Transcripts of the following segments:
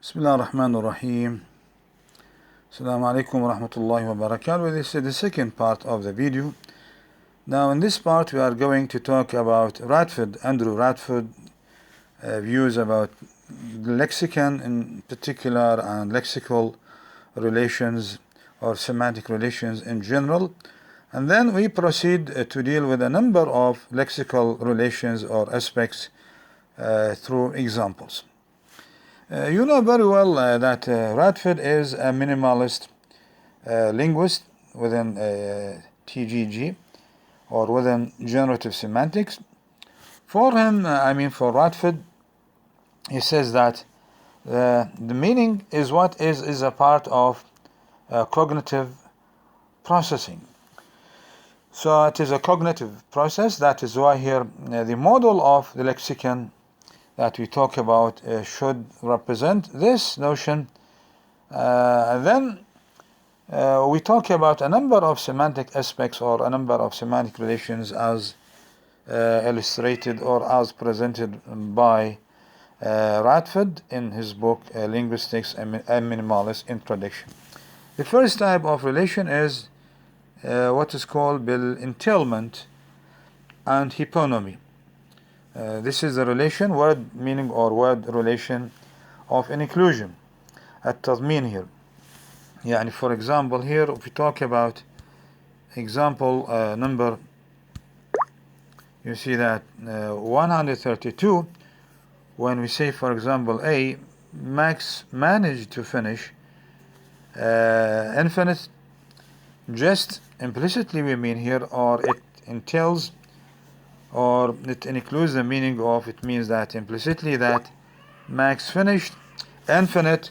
Bismillah ar-Rahman ar-Rahim. Assalamu alaikum wa rahmatullahi wa barakatuh. This is the second part of the video. Now in this part we are going to talk about Andrew Radford views about lexicon in particular and lexical relations or semantic relations in general. And then we proceed to deal with a number of lexical relations or aspects through examples. You know very well that Radford is a minimalist linguist within TGG or within generative semantics. For him, for Radford, he says that the meaning is what is a part of cognitive processing. So it is a cognitive process. That is why here the model of the lexicon that we talk about should represent this notion. And then we talk about a number of semantic aspects or a number of semantic relations as illustrated or as presented by Radford in his book Linguistics: A Minimalist Introduction. The first type of relation is what is called entailment and hyponymy. This is a relation, word meaning or word relation of inclusion. التضمين here. يعني for example here if we talk about example number, you see that 132, when we say for example A, Max managed to finish infinite jest, implicitly we mean here, or it entails or it includes the meaning of, it means that implicitly that Max finished infinite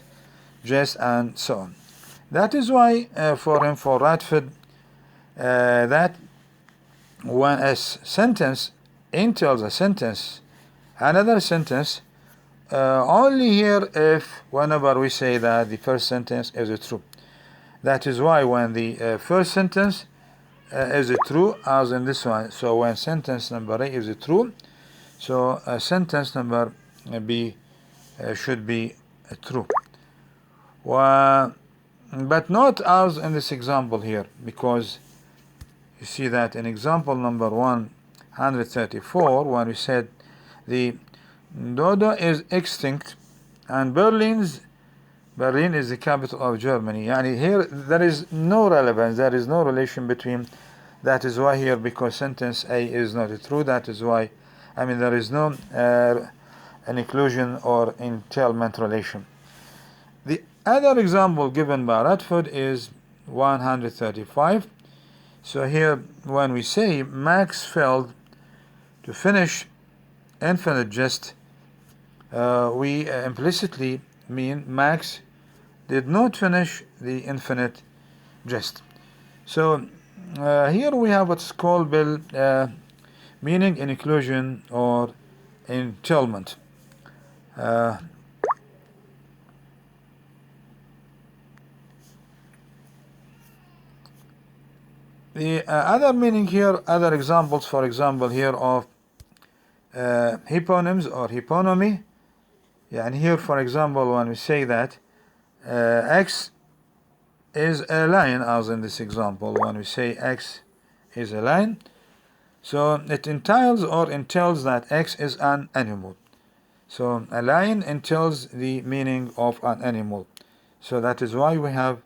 jest and so on. That is why for Radford, that when a sentence entails a sentence, another sentence, only here if whenever we say that the first sentence is true. That is why when the first sentence is it true, as in this one, so when sentence number A is it true, so sentence number B should be true. But not as in this example here, because you see that in example number 134, when we said the dodo is extinct and Berlin is the capital of Germany. Yani here there is no relevance, there is no relation between. That is why here, because sentence A is not true, that is why there is no an inclusion or entailment relation. The other example given by Radford is 135. So here when we say Max failed to finish infinite jest, we implicitly mean Max did not finish the infinite jest. So here we have what's called meaning inclusion or entailment. The other meaning here, other examples, for example here of hyponyms or hyponymy. And here for example when we say that X is a lion, as in this example, when we say X is a lion, so it entails that X is an animal. So a lion entails the meaning of an animal. So that is why we have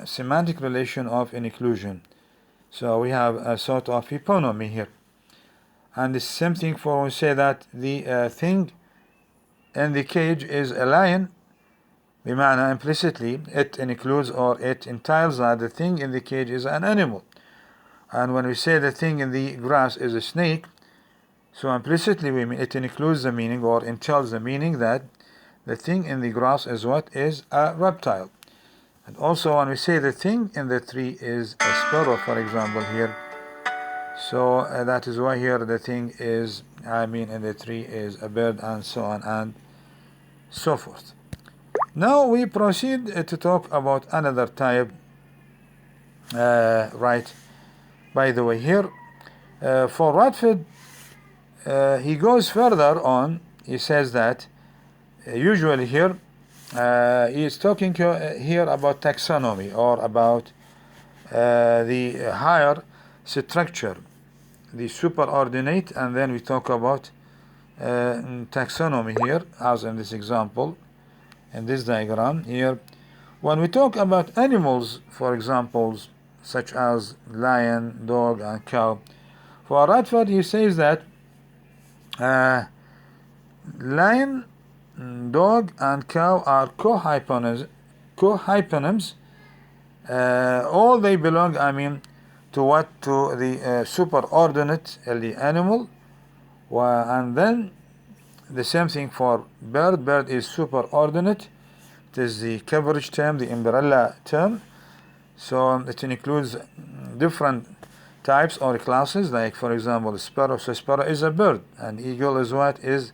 semantic relation of inclusion. So we have a sort of hyponymy here. And the same thing for when we say that the thing in the cage is a lion. بمعنى implicitly it includes or it entails that the thing in the cage is an animal. And when we say the thing in the grass is a snake, so implicitly we mean it includes the meaning or entails the meaning that the thing in the grass is what is a reptile. And also when we say the thing in the tree is a sparrow, for example here, so that is why here the thing is in the tree is a bird, and so on and so forth. Now we proceed to talk about another type. Right. By the way, here for Radford, he goes further on. He says that usually here he is talking here about taxonomy, or about the higher structure, the superordinate, and then we talk about taxonomy here, as in this example, in this diagram here. When we talk about animals, for examples such as lion, dog, and cow, for Radford he says that lion, dog, and cow are co-hyponyms. All they belong, to what? To the superordinate, the animal. And then the same thing for bird. Bird is superordinate. It is the coverage term, the umbrella term. So it includes different types or classes, like for example sparrow. So sparrow is a bird, and eagle is what? Is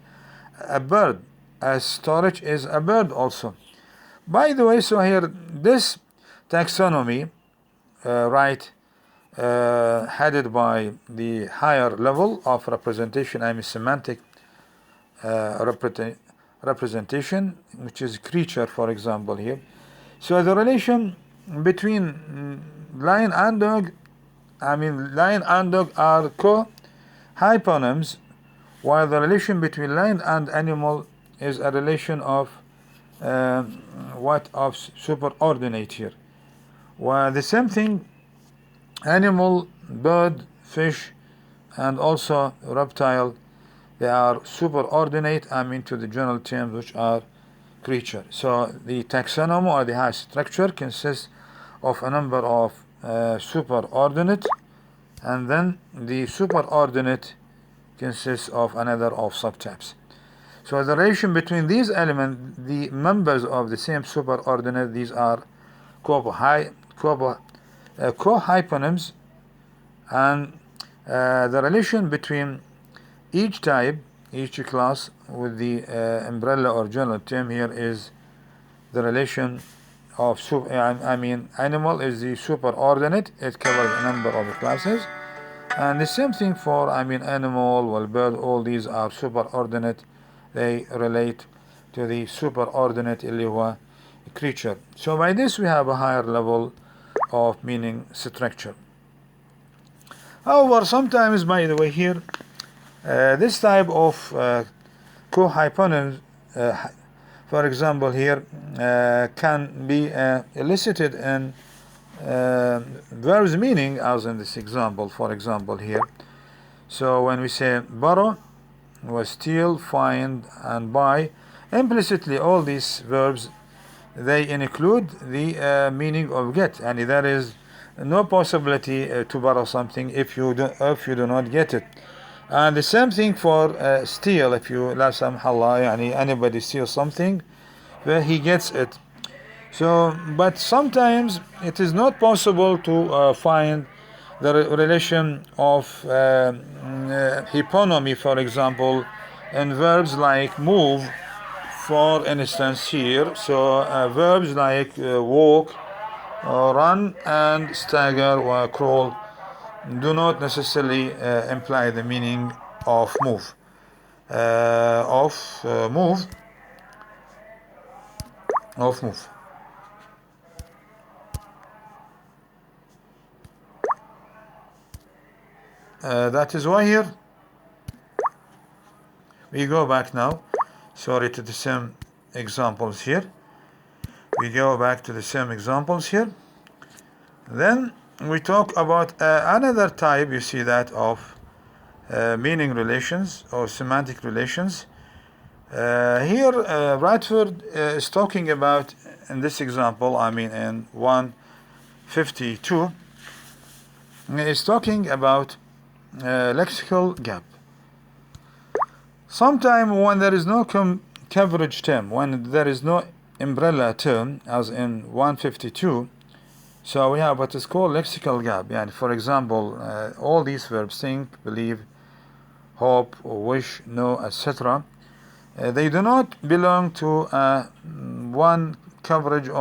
a bird. As storage is a bird also. By the way, so here this taxonomy, headed by the higher level of representation, semantic representation, which is creature, for example here. So the relation between lion and dog, lion and dog are co-hyponyms, while the relation between lion and animal is a relation of of superordinate here. While the same thing, animal, bird, fish, and also reptile, they are superordinate, to the general terms, which are creature. So the taxonomy, or the high structure, consists of a number of superordinate, and then the superordinate consists of another of subtypes. So the relation between these elements, the members of the same superordinate, these are co-hyponyms, and the relation between each type, each class, with the umbrella or general term here, is the relation of animal is the superordinate. It covers a number of classes, and the same thing for animal, well, bird. All these are superordinate. They relate to the superordinate creature. So by this we have a higher level of meaning structure. However, sometimes, by the way, here this type of co-hyponyms, for example here, can be elicited in verbs meaning, as in this example, for example here. So when we say borrow, was steal, find, and buy, implicitly all these verbs, they include the meaning of get, and there is no possibility to borrow something if you do not get it. And the same thing for steal. If you la samhallah, anybody steals something, well, he gets it. So, but sometimes it is not possible to find the relation of hyponymy, for example, in verbs like move, for instance here. So verbs like walk, run, and stagger or crawl do not necessarily imply the meaning of move. Move. That is why here we go back now. Sorry, to the same examples here. We go back to the same examples here. Then we talk about another type, you see, that of meaning relations or semantic relations. Here Radford is talking about, in this example, in 152, is talking about lexical gap. Sometimes when there is no coverage term, when there is no umbrella term, as in 152, so we have what is called lexical gap. For example, all these verbs, think, believe, hope, wish, know, etc., they do not belong to one coverage or